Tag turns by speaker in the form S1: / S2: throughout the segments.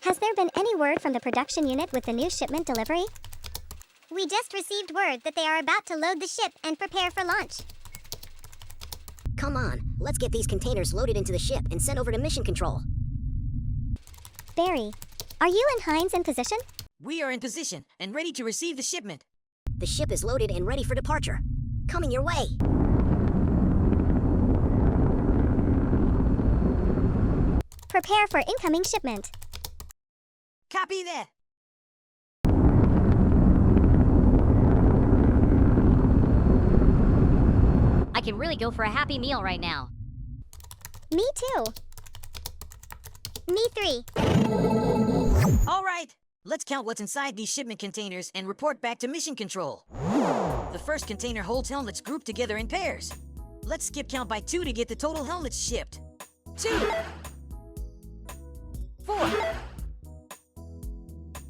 S1: Has there been any word from the production unit with the new shipment delivery?
S2: We just received word that they are about to load the ship and prepare for launch.
S3: Come on, let's get these containers loaded into the ship and sent over to mission control.
S1: Barry, are you and Heinz in position?
S4: We are in position and ready to receive the shipment.
S3: The ship is loaded and ready for departure. Coming your way.
S1: Prepare for incoming shipment.
S4: Copy that.
S5: I can really go for a happy meal right now.
S1: Me too.
S2: Me three.
S4: All right, let's count what's inside these shipment containers and report back to mission control. The first container holds helmets grouped together in pairs. Let's skip count by 2 to get the total helmets shipped. 2, 4,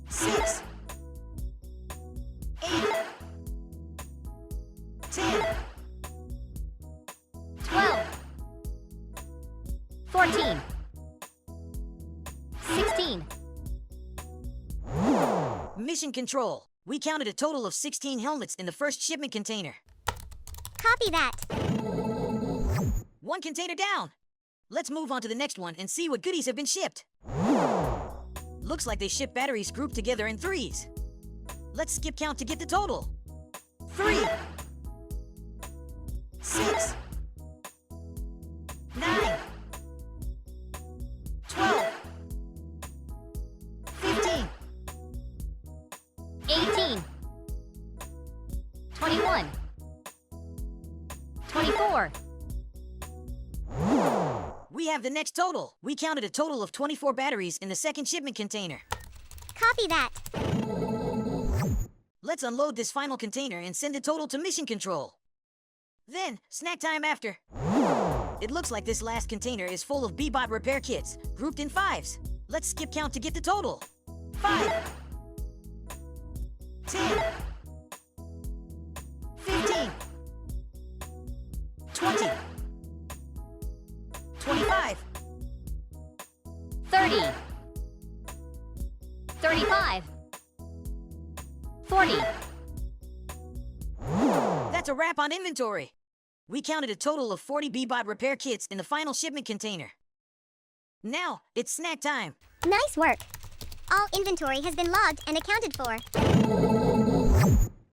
S4: 6, 8, 10,
S5: 12, 14, 16.
S4: Mission control. We counted a total of 16 helmets in the first shipment container.
S2: Copy that.
S4: 1 container down. Let's move on to the next one and see what goodies have been shipped. Looks like they shipped batteries grouped together in 3s. Let's skip count to get the total. 3, 6, 9, 12, 15,
S5: 18, 21, 24.
S4: We have the next total. We counted a total of 24 batteries in the second shipment container.
S2: Copy that.
S4: Let's unload this final container and send the total to mission control. Then, snack time after. It looks like this last container is full of Bebot repair kits, grouped in 5s. Let's skip count to get the total. 5, 10, 15, 20, 25,
S5: 30, 35, 40.
S4: That's a wrap on inventory. We counted a total of 40 Bebot repair kits in the final shipment container. Now, it's snack time.
S1: Nice work.
S2: All inventory has been logged and accounted for.